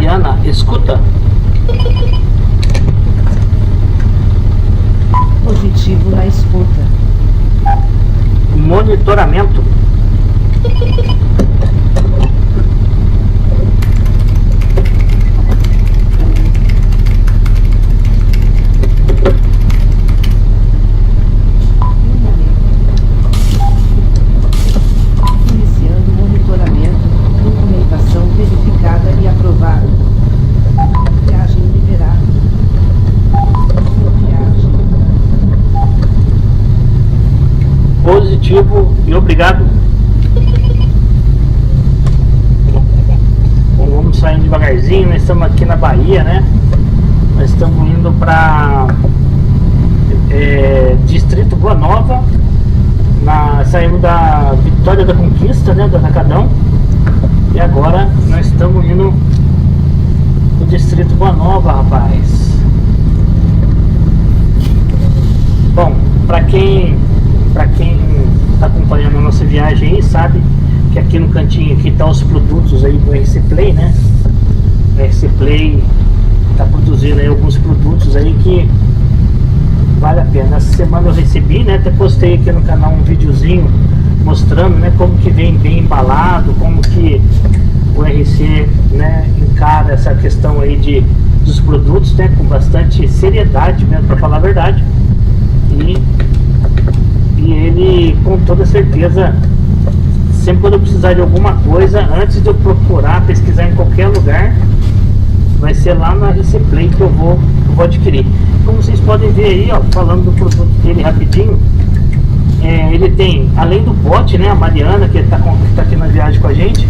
Mariana, escuta. Positivo na escuta. Monitoramento. Iniciando monitoramento. Documentação verificada e aprovada. Viagem liberada. Viagem. Positivo e obrigado. Bom, vamos saindo devagarzinho. Nós estamos aqui na Bahia, né? Nós estamos indo para Distrito Boa Nova. Saímos da Vitória da Conquista, né? Do Atacadão. E agora nós estamos indo pro Distrito Boa Nova, rapaz. Bom, para quem está acompanhando a nossa viagem aí, sabe que aqui no cantinho aqui tá os produtos aí do RC Play, né? O RC Play tá produzindo aí alguns produtos aí que vale a pena. Essa semana eu recebi, né? Até postei aqui no canal um videozinho mostrando, né, como que vem bem embalado, como que o RC, né, encara essa questão aí dos produtos, né, com bastante seriedade mesmo, para falar a verdade. E ele, com toda certeza, sempre quando eu precisar de alguma coisa, antes de eu procurar, pesquisar em qualquer lugar, vai ser lá na RC Play que eu vou adquirir. Como vocês podem ver aí, ó, falando do produto dele rapidinho, ele tem, além do bote, né, a Mariana, que tá aqui na viagem com a gente,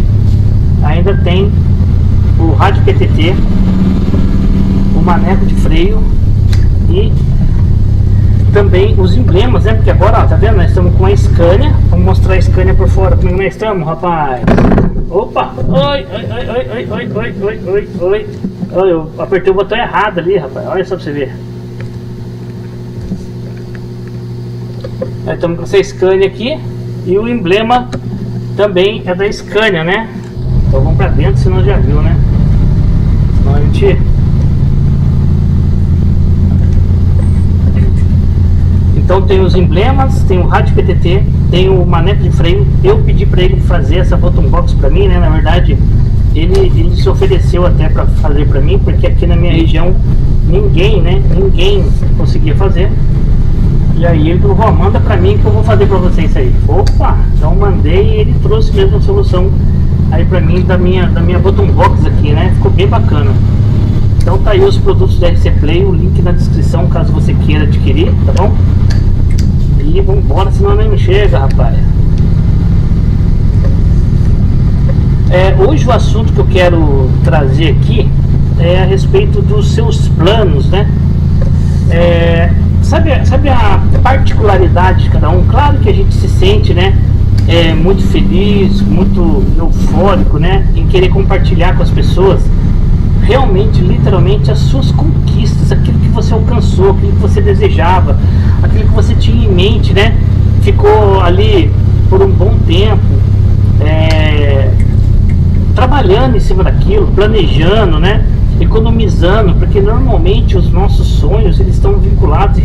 ainda tem o rádio PTT, o maneco de freio e também os emblemas, né? Porque agora, ó, tá vendo? Nós estamos com a Scania. Vamos mostrar a Scania por fora. Como nós estamos, rapaz? Opa! Oi, oi, oi, oi, oi, oi, oi, oi, oi. Oi, eu apertei o botão errado ali, rapaz. Olha só pra você ver. Nós estamos com essa Scania aqui. E o emblema também é da Scania, né? Então vamos pra dentro, senão já viu, né? Senão a gente... Então tem os emblemas, tem o rádio PTT, tem o maneco de freio. Eu pedi para ele fazer essa bottom box para mim, né? Na verdade, ele se ofereceu até para fazer para mim, porque aqui na minha região ninguém conseguia fazer. E aí ele falou, manda para mim que eu vou fazer para você isso aí. Opa, então mandei e ele trouxe mesmo a solução aí para mim da minha bottom box aqui, né? Ficou bem bacana. Então tá aí os produtos da RC Play, o link na descrição caso você queira adquirir, tá bom? E vambora, senão nem me chega, rapaz. Hoje o assunto que eu quero trazer aqui é a respeito dos seus planos, né? Sabe a particularidade de cada um? Claro que a gente se sente, né? Muito feliz, muito eufórico, né? Em querer compartilhar com as pessoas realmente, literalmente, as suas conquistas, aquilo que você alcançou, aquilo que você desejava, aquilo que você tinha em mente, né? Ficou ali por um bom tempo, trabalhando em cima daquilo, planejando, né? Economizando, porque normalmente os nossos sonhos, eles estão vinculados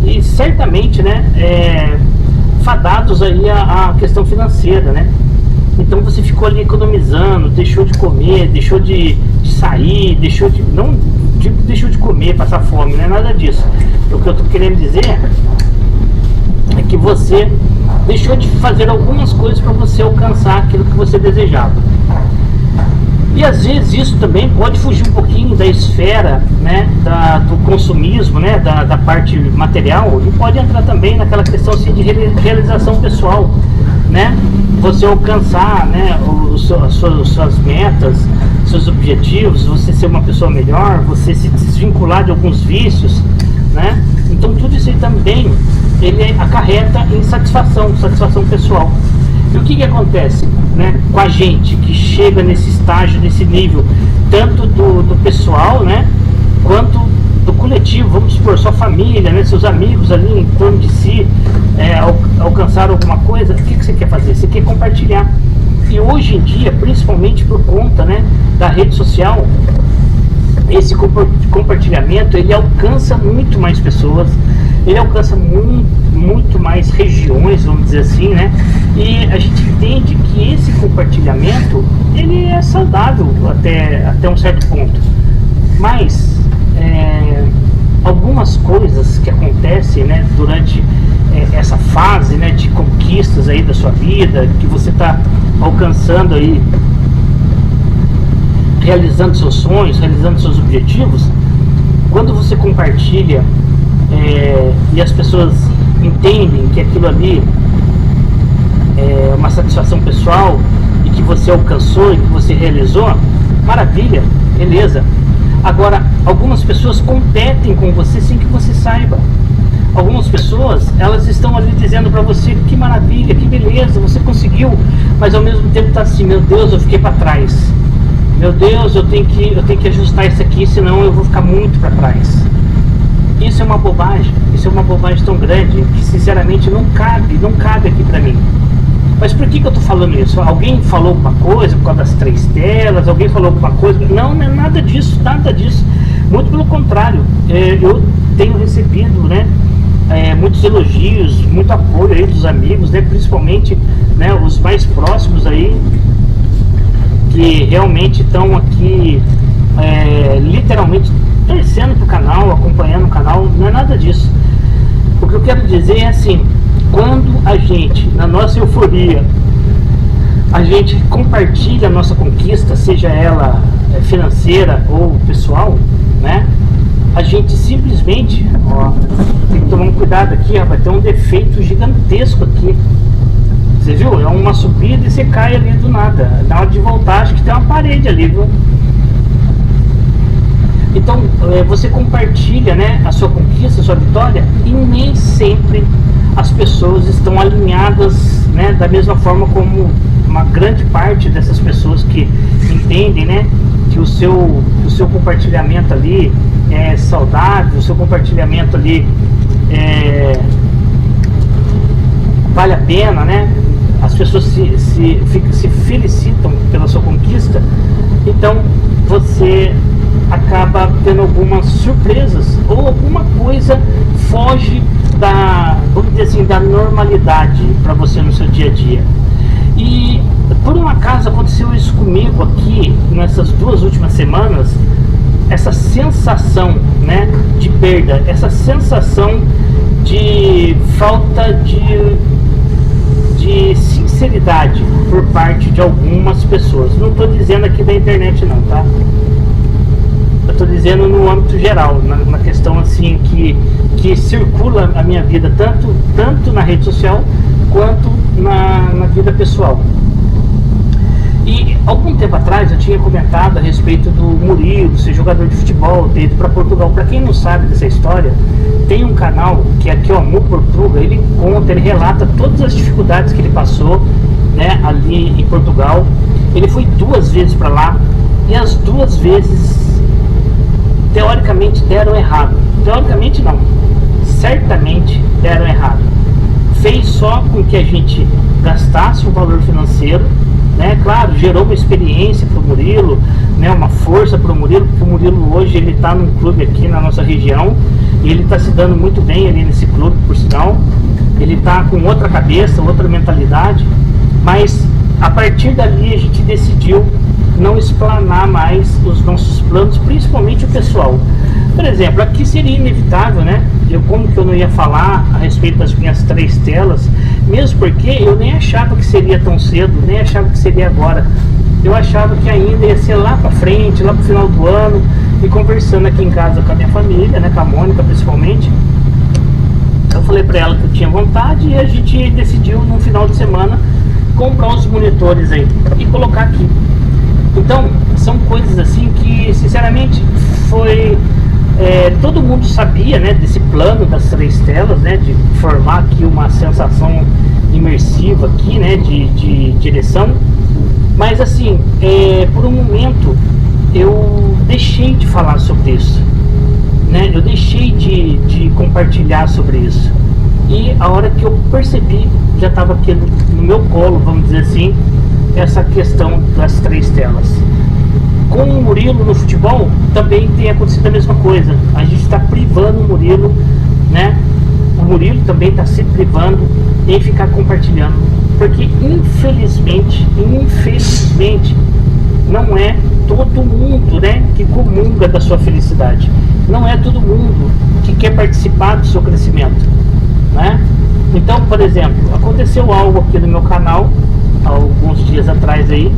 e certamente, né? Fadados aí à questão financeira, né? Então você ficou ali economizando, deixou de comer, deixou de sair, deixou de comer, passar fome, não é nada disso. O que eu estou querendo dizer é que você deixou de fazer algumas coisas para você alcançar aquilo que você desejava. E às vezes isso também pode fugir um pouquinho da esfera, né, do consumismo, né, da parte material, e pode entrar também naquela questão assim, de realização pessoal, né? Você alcançar, né, suas metas, seus objetivos, você ser uma pessoa melhor, você se desvincular de alguns vícios, né? Então tudo isso aí também ele acarreta em satisfação pessoal. E o que acontece, né, com a gente que chega nesse estágio, nesse nível, tanto do pessoal, né, quanto do coletivo, vamos supor, sua família, né, seus amigos ali em torno de si, alcançaram alguma coisa, o que você quer fazer? Você quer compartilhar. E hoje em dia, principalmente por conta, né, da rede social, esse compartilhamento ele alcança muito mais pessoas, ele alcança muito mais regiões, vamos dizer assim, né? E a gente entende que esse compartilhamento ele é saudável até um certo ponto, mas algumas coisas que acontecem, né, durante essa fase, né, de conquistas aí da sua vida, que você está alcançando aí, realizando seus sonhos, realizando seus objetivos, quando você compartilha e as pessoas entendem que aquilo ali é uma satisfação pessoal e que você alcançou e que você realizou, maravilha, beleza. Agora, algumas pessoas competem com você sem que você saiba. Algumas pessoas, elas estão ali dizendo para você que maravilha, que beleza, você conseguiu, mas ao mesmo tempo tá assim, meu Deus, eu fiquei para trás. Meu Deus, eu tenho que ajustar isso aqui, senão eu vou ficar muito para trás. Isso é uma bobagem tão grande que sinceramente não cabe aqui para mim. Mas por que eu tô falando isso? Alguém falou alguma coisa por causa das 3 telas? Alguém falou alguma coisa? Não é nada disso, nada disso. Muito pelo contrário, eu tenho recebido, né, muitos elogios, muito apoio aí dos amigos, né, principalmente, né, os mais próximos aí, que realmente estão aqui literalmente torcendo pro canal, acompanhando o canal. Não é nada disso. O que eu quero dizer é assim, quando a gente, na nossa euforia, a gente compartilha a nossa conquista, seja ela financeira ou pessoal, né, a gente simplesmente, tem que tomar um cuidado aqui, rapaz, tem um defeito gigantesco aqui. Você viu? É uma subida e você cai ali do nada. Na hora de voltar, acho que tem uma parede ali, viu? Então, você compartilha, né, a sua conquista, a sua vitória, e nem sempre as pessoas estão alinhadas, né, da mesma forma como uma grande parte dessas pessoas que entendem, né, que o seu compartilhamento ali é saudável, o seu compartilhamento ali vale a pena, né? As pessoas se felicitam pela sua conquista, então você acaba tendo algumas surpresas ou alguma coisa foge vamos dizer assim, da normalidade para você no seu dia a dia. E por um acaso aconteceu isso comigo aqui nessas 2 últimas semanas, essa sensação, né, de perda, essa sensação de falta de sinceridade por parte de algumas pessoas. Não estou dizendo aqui da internet não, tá? Eu estou dizendo no âmbito geral, na questão assim que circula a minha vida, tanto na rede social quanto na vida pessoal. E algum tempo atrás eu tinha comentado a respeito do Murilo ser jogador de futebol, ter ido para Portugal. Para quem não sabe dessa história, tem um canal que é aqui, o Amor Portugal. Ele relata todas as dificuldades que ele passou, né, ali em Portugal. Ele foi 2 vezes para lá e as 2 vezes teoricamente deram errado. Teoricamente não, certamente deram errado. Fez só com que a gente gastasse um valor financeiro, né? Claro, gerou uma experiência para o Murilo, né? Uma força para o Murilo, porque o Murilo hoje ele está num clube aqui na nossa região e ele está se dando muito bem ali nesse clube, por sinal. Ele está com outra cabeça, outra mentalidade, mas a partir dali a gente decidiu não explanar mais os nossos planos, principalmente o pessoal. Por exemplo, aqui seria inevitável, né? Como que eu não ia falar a respeito das minhas 3 telas, mesmo porque eu nem achava que seria tão cedo, nem achava que seria agora. Eu achava que ainda ia ser lá pra frente, lá pro final do ano, e conversando aqui em casa com a minha família, né, com a Mônica principalmente. Eu falei pra ela que eu tinha vontade e a gente decidiu num final de semana comprar uns monitores aí e colocar aqui. Então, são coisas assim que, sinceramente, foi... todo mundo sabia, né, desse plano das 3 telas, né, de formar aqui uma sensação imersiva aqui, né, de direção. Mas assim, por um momento eu deixei de falar sobre isso, né, eu deixei de compartilhar sobre isso. E a hora que eu percebi, já estava aqui no meu colo, vamos dizer assim, essa questão das 3 telas. Com o Murilo no futebol também tem acontecido a mesma coisa. A gente está privando o Murilo, né? O Murilo também está se privando em ficar compartilhando, porque infelizmente não é todo mundo, né, que comunga da sua felicidade. Não é todo mundo que quer participar do seu crescimento, né? Então, por exemplo, aconteceu algo aqui no meu canal há alguns dias atrás aí,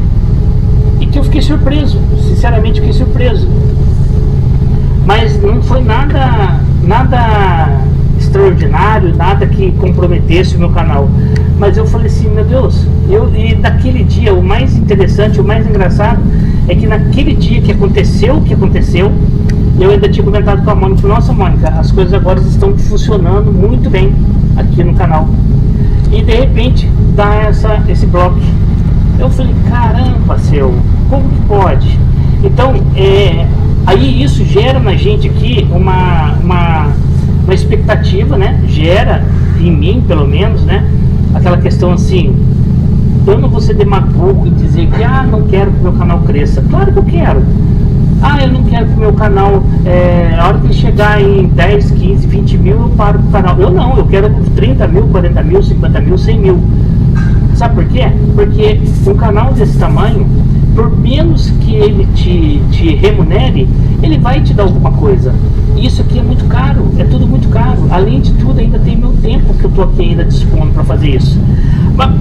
e que eu fiquei surpreso, sinceramente fiquei surpreso. Mas não foi nada extraordinário, nada que comprometesse o meu canal. Mas eu falei assim, meu Deus, e naquele dia, o mais interessante, o mais engraçado, é que naquele dia que aconteceu o que aconteceu, eu ainda tinha comentado com a Mônica, nossa Mônica, as coisas agora estão funcionando muito bem aqui no canal. E de repente dá esse bloco. Eu falei, caramba, como que pode? Então, aí isso gera na gente aqui uma expectativa, né? Gera em mim, pelo menos, né? Aquela questão assim, eu não vou ser demagogo e dizer que, não quero que o meu canal cresça. Claro que eu quero. Eu não quero que o meu canal, a hora que ele chegar em 10, 15, 20 mil, eu paro com o canal. Eu não, eu quero 30 mil, 40 mil, 50 mil, 100 mil. Sabe por quê? Porque um canal desse tamanho, por menos que ele te remunere, ele vai te dar alguma coisa. E isso aqui é muito caro, é tudo muito caro. Além de tudo, ainda tem meu tempo que eu tô aqui ainda dispondo para fazer isso. Mas,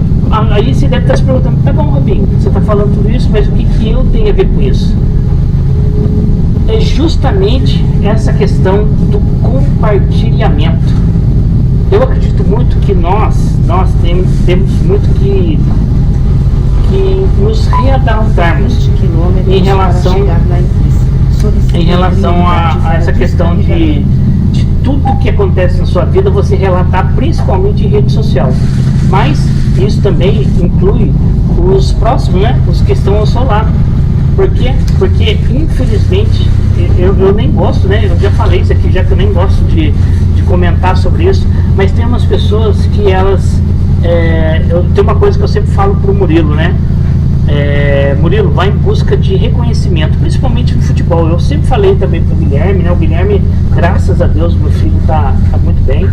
aí você deve estar se perguntando, tá bom, Robinho, você está falando tudo isso, mas o que eu tenho a ver com isso? É justamente essa questão do compartilhamento. Eu acredito muito que nós temos muito que nos readaptarmos em relação a essa questão de tudo que acontece na sua vida, você relatar principalmente em rede social. Mas isso também inclui os próximos, né? Os que estão ao seu lado. Por quê? Porque infelizmente eu nem gosto, né? Eu já falei isso aqui, já que eu nem gosto de comentar sobre isso, mas tem umas pessoas que elas eu tenho uma coisa que eu sempre falo pro Murilo, né? Murilo, vai em busca de reconhecimento, principalmente no futebol. Eu sempre falei também pro Guilherme, né? O Guilherme, graças a Deus, meu filho tá muito bem.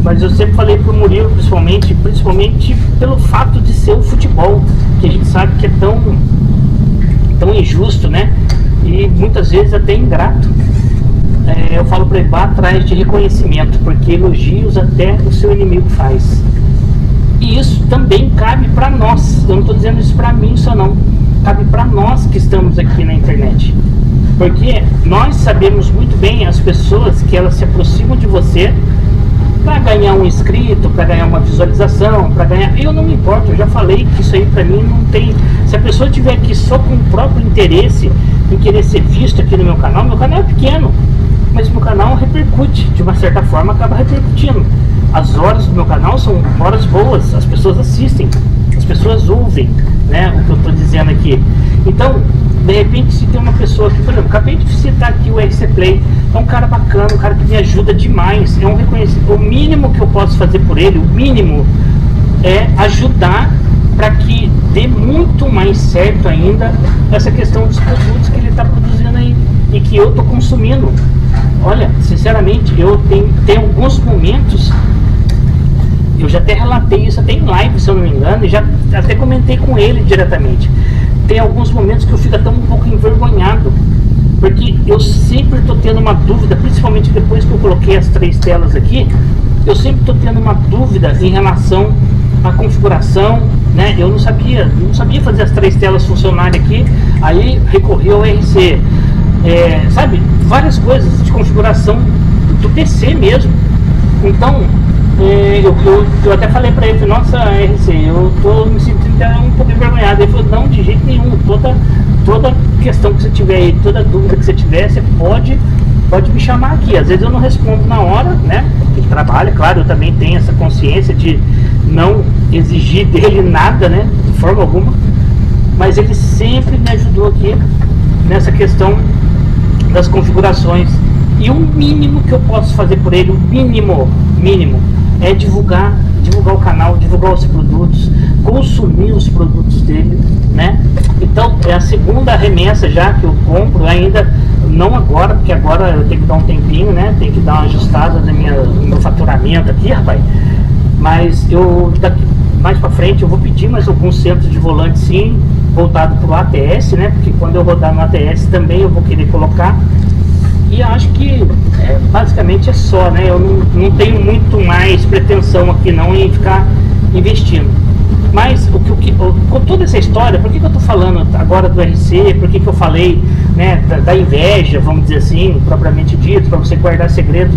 Mas eu sempre falei pro Murilo, principalmente pelo fato de ser o futebol, que a gente sabe que é tão injusto, né? E muitas vezes até ingrato. Eu falo para ele, vá atrás de reconhecimento, porque elogios até o seu inimigo faz. E isso também cabe para nós. Eu não estou dizendo isso para mim só não. Cabe para nós que estamos aqui na internet. Porque nós sabemos muito bem as pessoas que elas se aproximam de você para ganhar um inscrito, para ganhar uma visualização, para ganhar... Eu não me importo, eu já falei que isso aí para mim não tem... Se a pessoa estiver aqui só com o próprio interesse em querer ser visto aqui no meu canal é pequeno, mas meu canal repercute, de uma certa forma acaba repercutindo. As horas do meu canal são horas boas, as pessoas assistem, as pessoas ouvem, né, o que eu estou dizendo aqui. Então, de repente, se tem uma pessoa que, por exemplo, acabei de citar aqui o RC Play, é um cara bacana, um cara que me ajuda demais, é um reconhecimento. O mínimo que eu posso fazer por ele, o mínimo, é ajudar para que dê muito mais certo ainda essa questão dos produtos que ele está produzindo aí e que eu estou consumindo. Olha, sinceramente, eu tenho alguns momentos, eu já até relatei isso até em live, se eu não me engano, e já até comentei com ele diretamente. Tem alguns momentos que eu fico até um pouco envergonhado, porque eu sempre estou tendo uma dúvida, principalmente depois que eu coloquei as 3 telas aqui, eu sempre estou tendo uma dúvida em relação à configuração, né? Eu não sabia fazer as 3 telas funcionarem aqui, aí recorri ao RC, sabe, várias coisas de configuração do PC mesmo. Então, eu até falei para ele, nossa, RC, eu tô me sentindo um pouco envergonhado. Ele falou, não, de jeito nenhum, toda questão que você tiver aí, toda dúvida que você tiver, você pode me chamar aqui. Às vezes eu não respondo na hora, né, porque trabalha, claro, eu também tenho essa consciência de não exigir dele nada, né, de forma alguma, mas ele sempre me ajudou aqui nessa questão das configurações. E o mínimo que eu posso fazer por ele, o mínimo é divulgar divulgar o canal, divulgar os produtos, consumir os produtos dele, né? Então é a segunda remessa já que eu compro, ainda não agora, porque agora eu tenho que dar um tempinho, né? Tem que dar uma ajustada no meu faturamento aqui, rapaz. Mas eu daqui mais para frente eu vou pedir mais alguns centros de volante, sim, voltado para o ATS, né? Porque quando eu rodar no ATS também eu vou querer colocar. E acho que basicamente é só, né? Eu não tenho muito mais pretensão aqui não em ficar investindo. Mas com toda essa história, por que eu estou falando agora do RC, por que eu falei, né, da inveja, vamos dizer assim, propriamente dito, para você guardar segredo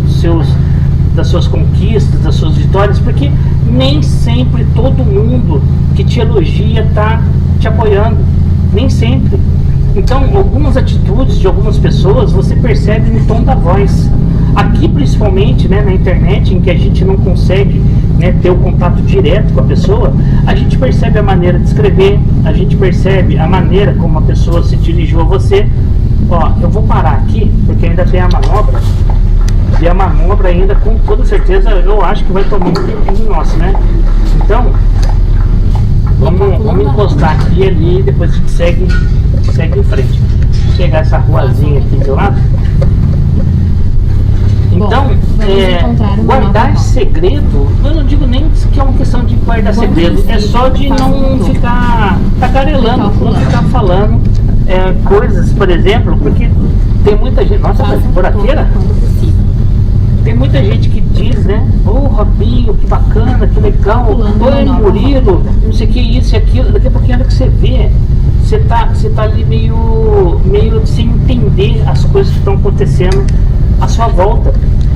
das suas conquistas, das suas vitórias, porque nem sempre todo mundo que te elogia está te apoiando, nem sempre. Então, algumas atitudes de algumas pessoas você percebe no tom da voz. Aqui, principalmente, né, na internet, em que a gente não consegue, né, ter o contato direto com a pessoa, a gente percebe a maneira de escrever, a gente percebe a maneira como a pessoa se dirigiu a você. Ó, eu vou parar aqui, porque ainda tem a manobra, e a manobra ainda, com toda certeza, eu acho que vai tomar um tempinho nosso, né? Então, vamos encostar aqui e ali, depois a gente segue em frente. Vou pegar essa ruazinha aqui do lado. Então, guardar segredo, eu não digo nem que é uma questão de guardar segredo, é só de não ficar tagarelando, não ficar falando coisas, por exemplo, porque tem muita gente, nossa, mas buraqueira? Tem muita gente que diz, né? Ô Robinho, que bacana, que legal, oi Murilo, não sei o que, isso e aquilo. Daqui a pouquinho, que você vê, você tá ali meio sem entender as coisas que estão acontecendo à sua volta.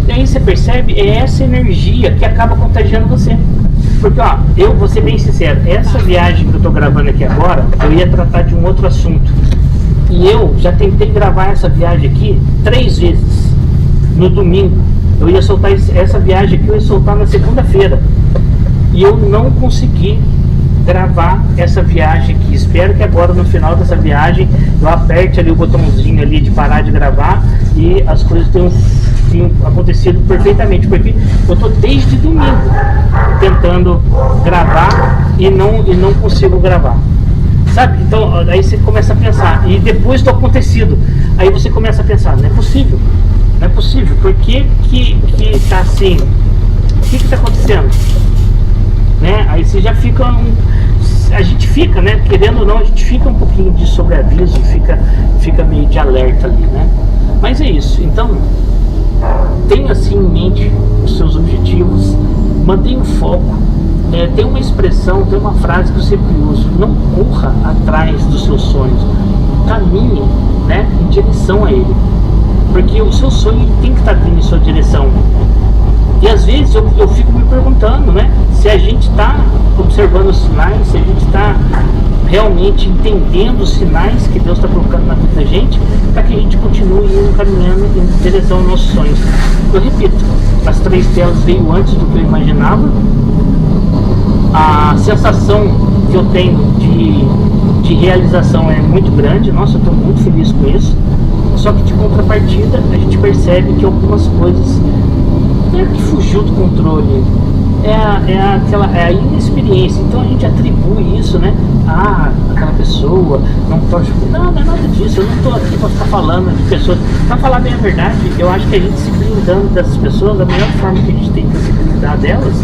E aí você percebe, é essa energia que acaba contagiando você. Porque, ó, eu vou ser bem sincero, essa viagem que eu tô gravando aqui agora, eu ia tratar de um outro assunto. E eu já tentei gravar essa viagem aqui 3 vezes no domingo. Eu ia soltar essa viagem aqui, eu ia soltar na segunda-feira. E eu não consegui gravar essa viagem aqui. Espero que agora, no final dessa viagem, eu aperte ali o botãozinho ali de parar de gravar e as coisas tenham acontecido perfeitamente. Porque eu tô desde domingo tentando gravar e não consigo gravar. Sabe? Então, aí você começa a pensar. E depois do acontecido, aí você começa a pensar, não é possível. Não é possível, por que tá assim? O que tá acontecendo? Né? Aí você já fica a gente fica, né? Querendo ou não, a gente fica um pouquinho de sobreaviso, fica meio de alerta ali, né? Mas é isso, então tenha assim em mente os seus objetivos, mantenha o foco. Tem uma expressão, tem uma frase que eu sempre uso: não corra atrás dos seus sonhos, caminhe, né, em direção a ele. Porque o seu sonho tem que estar vindo em sua direção. E às vezes eu fico me perguntando, né? Se a gente está observando os sinais, se a gente está realmente entendendo os sinais que Deus está colocando na vida da gente, para que a gente continue indo caminhando em direção aos nossos sonhos. Eu repito, as 3 telas veio antes do que eu imaginava. A sensação que eu tenho de realização é muito grande. Nossa, eu estou muito feliz com isso. Só que de contrapartida a gente percebe que algumas coisas não é que fugiu do controle, é a inexperiência. Então a gente atribui isso, né? Aquela pessoa não torce. Não é nada disso. Eu não estou aqui para ficar falando de pessoas. Para falar bem a verdade, eu acho que a gente se blindando dessas pessoas, a melhor forma que a gente tem para se blindar delas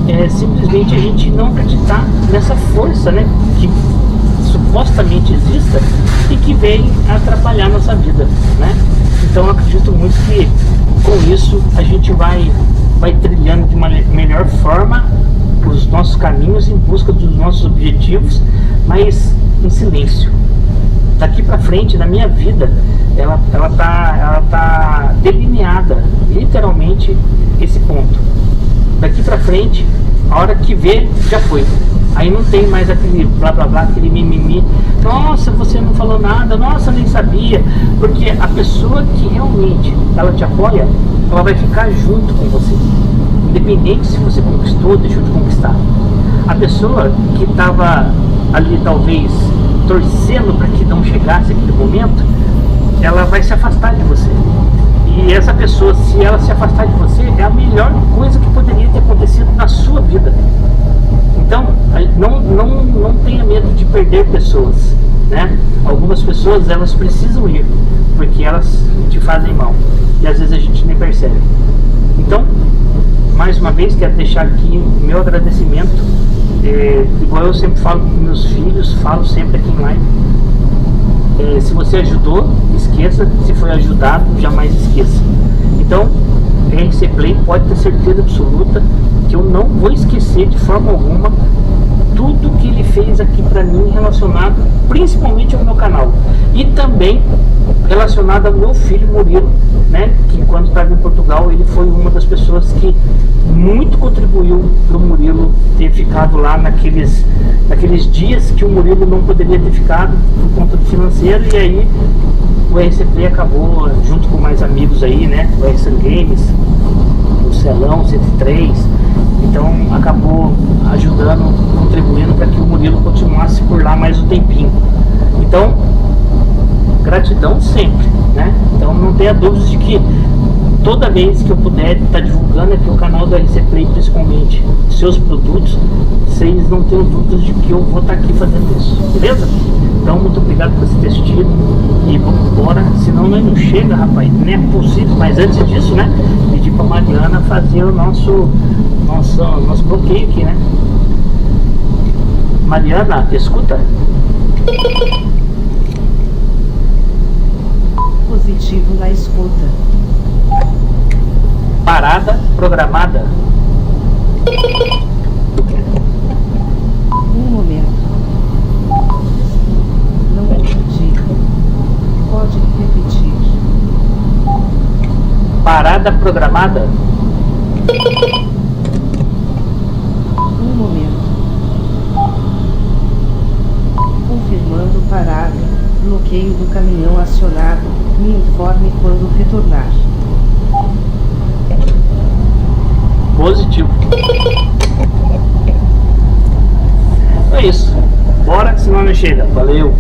é simplesmente a gente não acreditar nessa força, né? Que supostamente exista e que vem atrapalhar nossa vida, né? Então eu acredito muito que com isso a gente vai trilhando de uma melhor forma os nossos caminhos em busca dos nossos objetivos, mas em silêncio. Daqui para frente, na minha vida, ela tá delineada, literalmente, esse ponto. Daqui para frente, a hora que vê, já foi. Aí não tem mais aquele blá blá blá, aquele mimimi. Nossa, você não falou nada, nossa, nem sabia. Porque a pessoa que realmente ela te apoia, ela vai ficar junto com você. Independente se você conquistou ou deixou de conquistar. A pessoa que estava ali talvez torcendo para que não chegasse aquele momento, ela vai se afastar de você. E essa pessoa, se ela se afastar de você, é a melhor coisa que poderia ter acontecido na sua vida. Então, não tenha medo de perder pessoas, né? Algumas pessoas, elas precisam ir, porque elas te fazem mal. E às vezes a gente nem percebe. Então, mais uma vez, quero deixar aqui o meu agradecimento. Igual eu sempre falo com meus filhos, falo sempre aqui em live. Se você ajudou, esqueça. Se foi ajudado, jamais esqueça. Então, RC Play pode ter certeza absoluta que eu não vou esquecer de forma alguma tudo que ele fez aqui para mim, relacionado principalmente ao meu canal e também relacionado ao meu filho Murilo, né, que enquanto estava em Portugal ele foi uma das pessoas que muito contribuiu para o Murilo ter ficado lá naqueles dias que o Murilo não poderia ter ficado por conta do financeiro. E aí o RC Play acabou, junto com mais amigos aí, né, o RC Games, o Celão 103, então acabou ajudando, contribuindo para que o Murilo continuasse por lá mais um tempinho. Então, gratidão sempre, né? Então não tenha dúvidas de que toda vez que eu puder estar divulgando aqui o canal do RC Play, principalmente seus produtos, vocês não tenham dúvidas de que eu vou estar aqui fazendo isso, beleza? Então, muito obrigado por você ter assistido e vamos embora, senão nós não chega, rapaz, nem é possível. Mas antes disso, né, pedir para Mariana fazer o nosso bloqueio aqui, né? Mariana, escuta. Positivo na escuta. Parada programada. Um momento. Não entendi. Pode repetir. Parada programada. Um momento. Confirmando parada. Bloqueio do caminhão acionado. Me informe quando retornar. Positivo. É isso. Bora, senão não chega. Valeu.